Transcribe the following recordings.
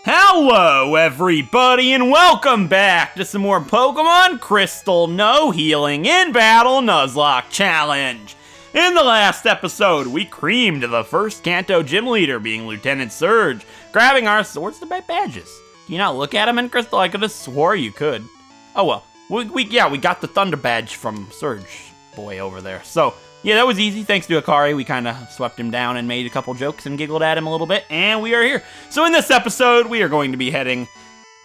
Hello everybody and welcome back to some more Pokemon Crystal No Healing in Battle Nuzlocke Challenge. In the last episode, we creamed the first Kanto gym leader, being Lieutenant Surge, grabbing our swords to badges. Can you not look at him in Crystal? I could have swore you could. Oh well, we got the Thunder badge from Surge boy over there. So yeah, that was easy. Thanks to Akari, we kind of swept him down and made a couple jokes and giggled at him a little bit, and we are here. So in this episode, we are going to be heading...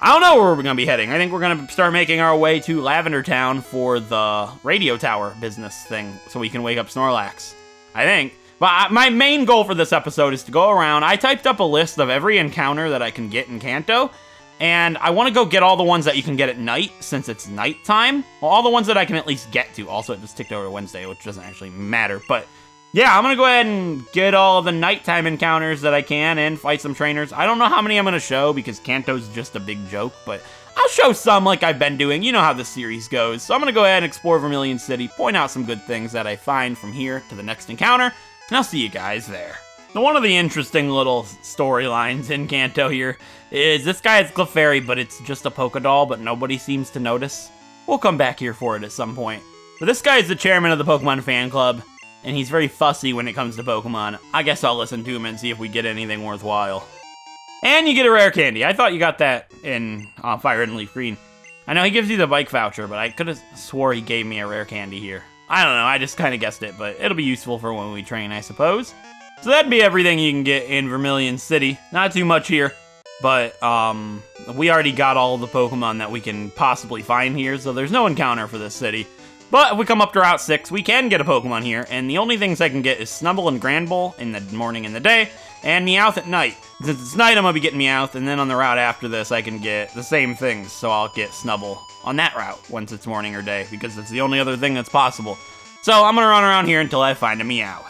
I don't know where we're going to be heading. I think we're going to start making our way to Lavender Town for the radio tower business thing, so we can wake up Snorlax. I think. But my main goal for this episode is to go around. I typed up a list of every encounter that I can get in Kanto, and I want to go get all the ones that you can get at night, since it's nighttime. Well, all the ones that I can at least get to. Also, it just ticked over to Wednesday, which doesn't actually matter. But yeah, I'm going to go ahead and get all of the nighttime encounters that I can and fight some trainers. I don't know how many I'm going to show because Kanto's just a big joke, but I'll show some like I've been doing. You know how this series goes. So I'm going to go ahead and explore Vermilion City, point out some good things that I find from here to the next encounter, and I'll see you guys there. Now, one of the interesting little storylines in Kanto here is this guy is Clefairy, but it's just a Poké Doll, but nobody seems to notice. We'll come back here for it at some point. But this guy is the chairman of the Pokemon fan club, and he's very fussy when it comes to Pokemon. I guess I'll listen to him and see if we get anything worthwhile. And you get a rare candy. I thought you got that in Fire and Leaf Green. I know he gives you the bike voucher, but I could have swore he gave me a rare candy here. I don't know, I just kind of guessed it, but it'll be useful for when we train, I suppose. So that'd be everything you can get in Vermilion City. Not too much here, but we already got all the Pokemon that we can possibly find here, so there's no encounter for this city. But if we come up to Route 6, we can get a Pokemon here, and the only things I can get is Snubbull and Granbull in the morning and the day, and Meowth at night. Since it's night, I'm going to be getting Meowth, and then on the route after this, I can get the same things, so I'll get Snubbull on that route once it's morning or day, because it's the only other thing that's possible. So I'm going to run around here until I find a Meowth.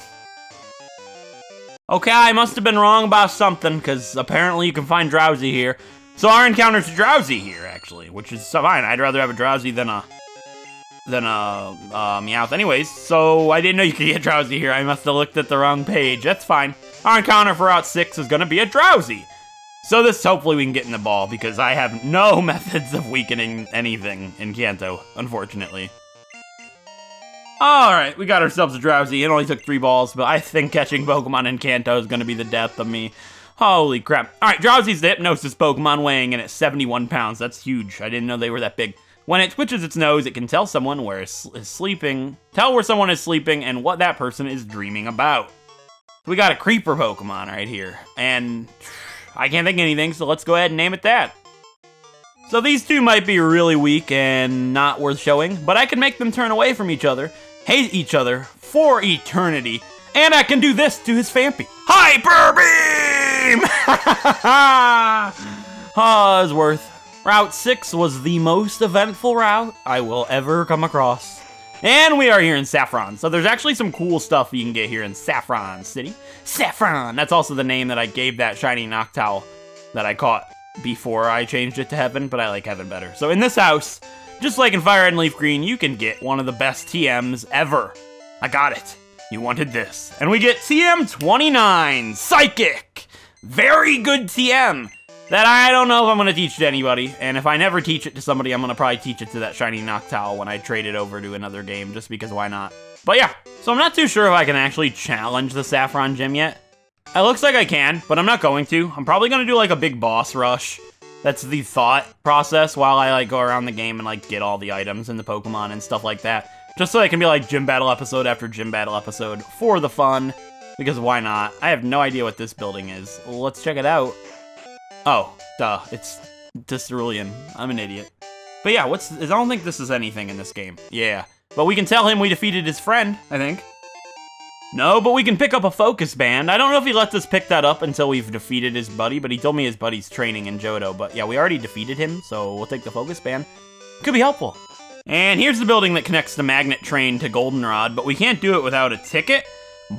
Okay, I must have been wrong about something, because apparently you can find Drowsy here. So our encounter's Drowsy here, actually, which is fine. I'd rather have a Drowsy than a Meowth anyways, so I didn't know you could get Drowsy here. I must have looked at the wrong page. That's fine. Our encounter for Route 6 is going to be a Drowsy. So this, hopefully we can get in the ball, because I have no methods of weakening anything in Kanto, unfortunately. Alright, we got ourselves a Drowsy. It only took 3 balls, but I think catching Pokemon in Kanto is going to be the death of me. Holy crap. Alright, Drowsy's the Hypnosis Pokemon, weighing in at 71 pounds. That's huge. I didn't know they were that big. When it twitches its nose, it can tell someone where is sleeping, and what that person is dreaming about. We got a Creeper Pokemon right here, and I can't think of anything, so let's go ahead and name it that. So these two might be really weak and not worth showing, but I can make them turn away from each other, hate each other for eternity, and I can do this to his Phanpy. Hyper Beam! Oh, it's worth. Route 6 was the most eventful route I will ever come across. And we are here in Saffron, so there's actually some cool stuff you can get here in Saffron City. Saffron! That's also the name that I gave that shiny Noctowl that I caught before I changed it to Heaven, but I like Heaven better. So in this house, just like in Fire and Leaf Green, you can get one of the best TMs ever. I got it. You wanted this. And we get TM29, Psychic! Very good TM! That I don't know if I'm going to teach to anybody, and if I never teach it to somebody, I'm going to probably teach it to that shiny Noctowl when I trade it over to another game, just because why not? But yeah, so I'm not too sure if I can actually challenge the Saffron Gym yet. It looks like I can, but I'm not going to. I'm probably going to do like a big boss rush. That's the thought process while I like go around the game and like get all the items and the Pokemon and stuff like that. Just so I can be like gym battle episode after gym battle episode for the fun, because why not? I have no idea what this building is. Let's check it out. Oh, duh, it's Cerulean. I'm an idiot. But yeah, I don't think this is anything in this game. Yeah, but we can tell him we defeated his friend, I think. No, but we can pick up a Focus Band. I don't know if he lets us pick that up until we've defeated his buddy, but he told me his buddy's training in Johto. But yeah, we already defeated him, so we'll take the Focus Band. Could be helpful. And here's the building that connects the Magnet Train to Goldenrod, but we can't do it without a ticket.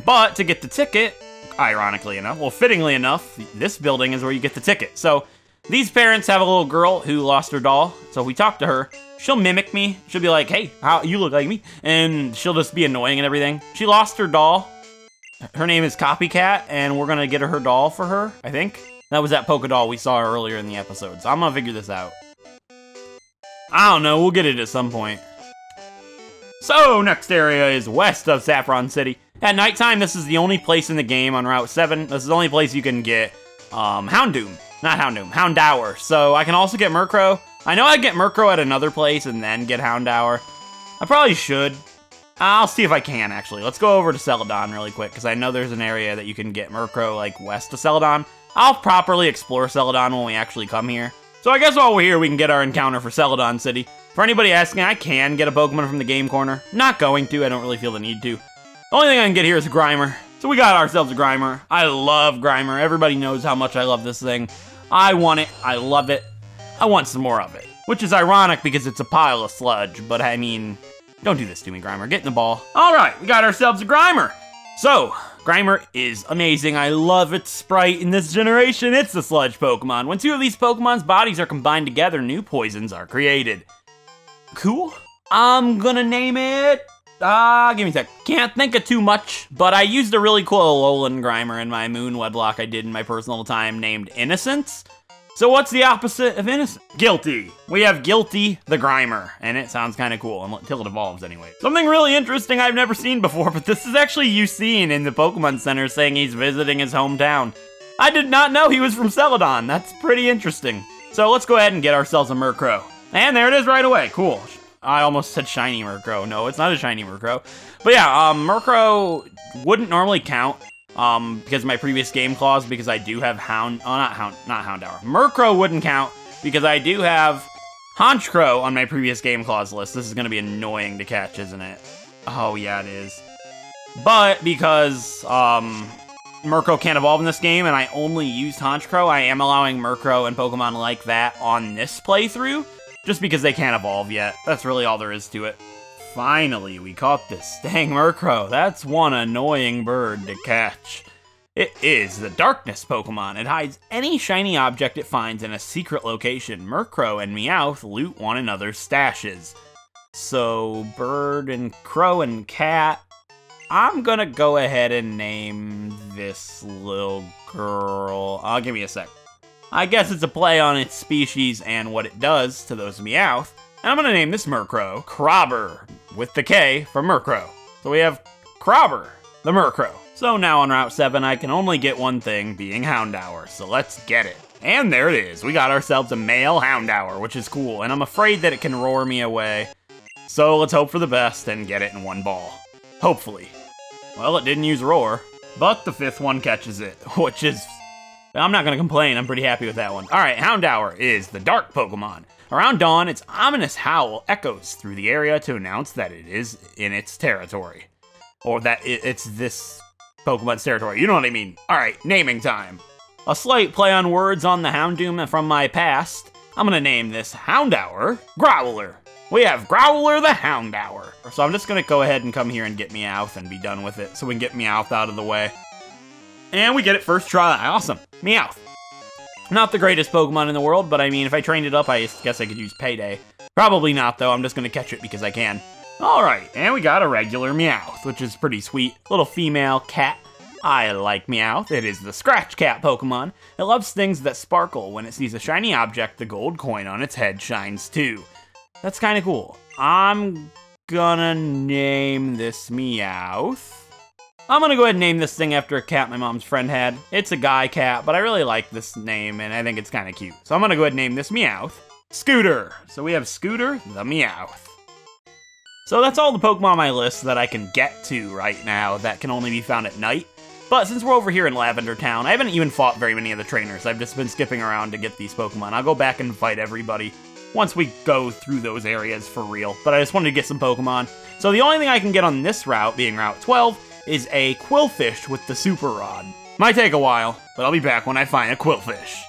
But to get the ticket, ironically enough, well, fittingly enough, this building is where you get the ticket. So these parents have a little girl who lost her doll. So if we talk to her, she'll mimic me. She'll be like, hey, how you look like me. And she'll just be annoying and everything. She lost her doll. Her name is Copycat, and we're going to get her doll for her, I think. That was that Pokédoll we saw earlier in the episode, so I'm gonna figure this out. I don't know, we'll get it at some point. So, next area is west of Saffron City. At nighttime, this is the only place in the game on Route 7. This is the only place you can get Houndoom. Not Houndoom, Houndour. So, I can also get Murkrow. I know I get Murkrow at another place and then get Houndour. I probably should. I'll see if I can, actually. Let's go over to Celadon really quick, because I know there's an area that you can get Murkrow, like, west of Celadon. I'll properly explore Celadon when we actually come here. So I guess while we're here, we can get our encounter for Celadon City. For anybody asking, I can get a Pokemon from the game corner. Not going to, I don't really feel the need to. The only thing I can get here is a Grimer. So we got ourselves a Grimer. I love Grimer. Everybody knows how much I love this thing. I want it. I love it. I want some more of it. Which is ironic because it's a pile of sludge, but I mean, don't do this to me, Grimer. Get in the ball. All right, we got ourselves a Grimer. So, Grimer is amazing. I love its sprite in this generation. It's the sludge Pokemon. When two of these Pokemon's bodies are combined together, new poisons are created. Cool. I'm gonna name it... give me a sec. Can't think of too much, but I used a really cool Alolan Grimer in my Moon Wedlock I did in my personal time named Innocence. So what's the opposite of innocent? Guilty. We have Guilty the Grimer, and it sounds kind of cool until it evolves anyway. Something really interesting I've never seen before, but this is actually Eugene in the Pokemon Center saying he's visiting his hometown. I did not know he was from Celadon. That's pretty interesting. So let's go ahead and get ourselves a Murkrow. And there it is right away. Cool. I almost said shiny Murkrow. No, it's not a shiny Murkrow. But yeah, Murkrow wouldn't normally count. Because of my previous game clause, because I do have not Houndour. Murkrow wouldn't count, because I do have Honchkrow on my previous game clause list. This is going to be annoying to catch, isn't it? Oh, yeah, it is. But, because, Murkrow can't evolve in this game, and I only used Honchkrow, I am allowing Murkrow and Pokemon like that on this playthrough, just because they can't evolve yet. That's really all there is to it. Finally, we caught this dang Murkrow. That's one annoying bird to catch. It is the Darkness Pokemon. It hides any shiny object it finds in a secret location. Murkrow and Meowth loot one another's stashes. So, bird and crow and cat. I'm gonna go ahead and name this little girl. Give me a sec. I guess it's a play on its species and what it does to those Meowth. And I'm gonna name this Murkrow Krobber, with the K for Murkrow. So we have Krobber, the Murkrow. So now on Route 7, I can only get one thing, being Houndour, so let's get it. And there it is, we got ourselves a male Houndour, which is cool, and I'm afraid that it can roar me away. So let's hope for the best and get it in one ball. Hopefully. Well, it didn't use roar, but the fifth one catches it, which is... I'm not gonna complain, I'm pretty happy with that one. Alright, Houndour is the dark Pokemon. Around dawn, its ominous howl echoes through the area to announce that it is in its territory. Or that it's this Pokemon's territory, you know what I mean. Alright, naming time. A slight play on words on the Houndoom from my past. I'm gonna name this Houndour Growler. We have Growler the Houndour. So I'm just gonna go ahead and come here and get Meowth and be done with it, so we can get Meowth out of the way. And we get it first try, awesome. Meowth. Not the greatest Pokemon in the world, but I mean, if I trained it up, I guess I could use Payday. Probably not, though. I'm just going to catch it because I can. Alright, and we got a regular Meowth, which is pretty sweet. Little female cat. I like Meowth. It is the Scratch Cat Pokemon. It loves things that sparkle. When it sees a shiny object, the gold coin on its head shines too. That's kind of cool. I'm gonna name this Meowth. I'm gonna go ahead and name this thing after a cat my mom's friend had. It's a guy cat, but I really like this name, and I think it's kind of cute. So I'm gonna go ahead and name this Meowth Scooter. So we have Scooter the Meowth. So that's all the Pokemon on my list that I can get to right now that can only be found at night. But since we're over here in Lavender Town, I haven't even fought very many of the trainers. I've just been skipping around to get these Pokemon. I'll go back and fight everybody once we go through those areas for real. But I just wanted to get some Pokemon. So the only thing I can get on this route, being Route 12, is a Quillfish with the Super Rod. Might take a while, but I'll be back when I find a Quillfish.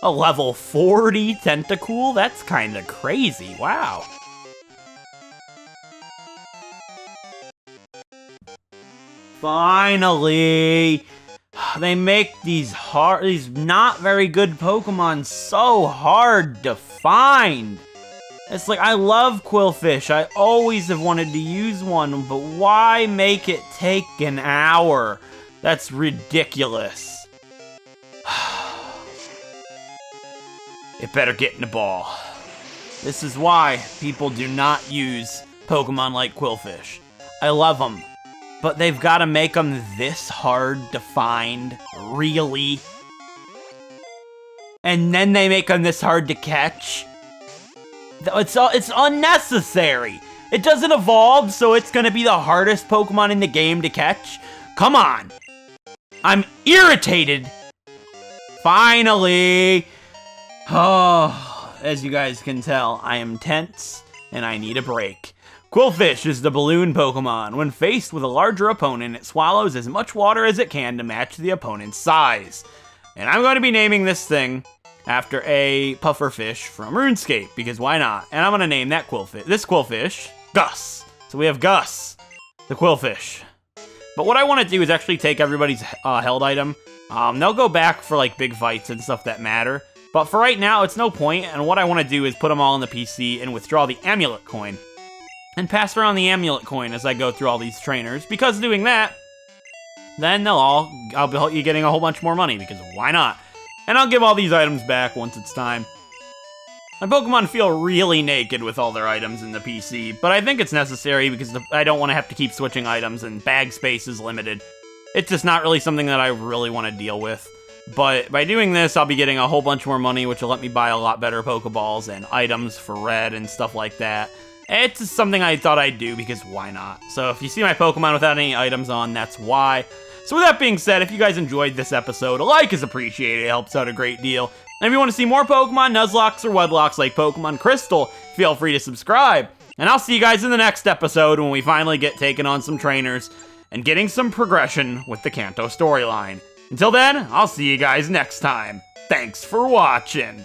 A level 40 Tentacool? That's kinda crazy, wow. Finally! They make these not very good Pokemon so hard to find. It's like, I love Quillfish. I always have wanted to use one, but why make it take an hour? That's ridiculous. It better get in the ball. This is why people do not use Pokemon like Qwilfish. I love them, but they've got to make them this hard to find, really? And then they make them this hard to catch? It's unnecessary. It doesn't evolve, so it's gonna be the hardest Pokemon in the game to catch? Come on. I'm irritated. Finally. Oh, as you guys can tell, I am tense and I need a break. Qwilfish is the balloon Pokemon. When faced with a larger opponent, it swallows as much water as it can to match the opponent's size. And I'm going to be naming this thing after a pufferfish from RuneScape, because why not? And I'm going to name that this Qwilfish Gus. So we have Gus, the Qwilfish. But what I want to do is actually take everybody's held item. They'll go back for like big fights and stuff that matter. But for right now, it's no point. And what I want to do is put them all in the PC and withdraw the amulet coin. And pass around the amulet coin as I go through all these trainers. Because doing that, then I'll be getting a whole bunch more money, because why not? And I'll give all these items back once it's time. My Pokemon feel really naked with all their items in the PC, but I think it's necessary because I don't want to have to keep switching items and bag space is limited. It's just not really something that I really want to deal with. But by doing this, I'll be getting a whole bunch more money, which will let me buy a lot better Pokeballs and items for Red and stuff like that. It's just something I thought I'd do because why not? So if you see my Pokemon without any items on, that's why. So with that being said, if you guys enjoyed this episode, a like is appreciated. It helps out a great deal. And if you want to see more Pokemon Nuzlocks or Wedlocks like Pokemon Crystal, feel free to subscribe. And I'll see you guys in the next episode when we finally get taken on some trainers and getting some progression with the Kanto storyline. Until then, I'll see you guys next time. Thanks for watching.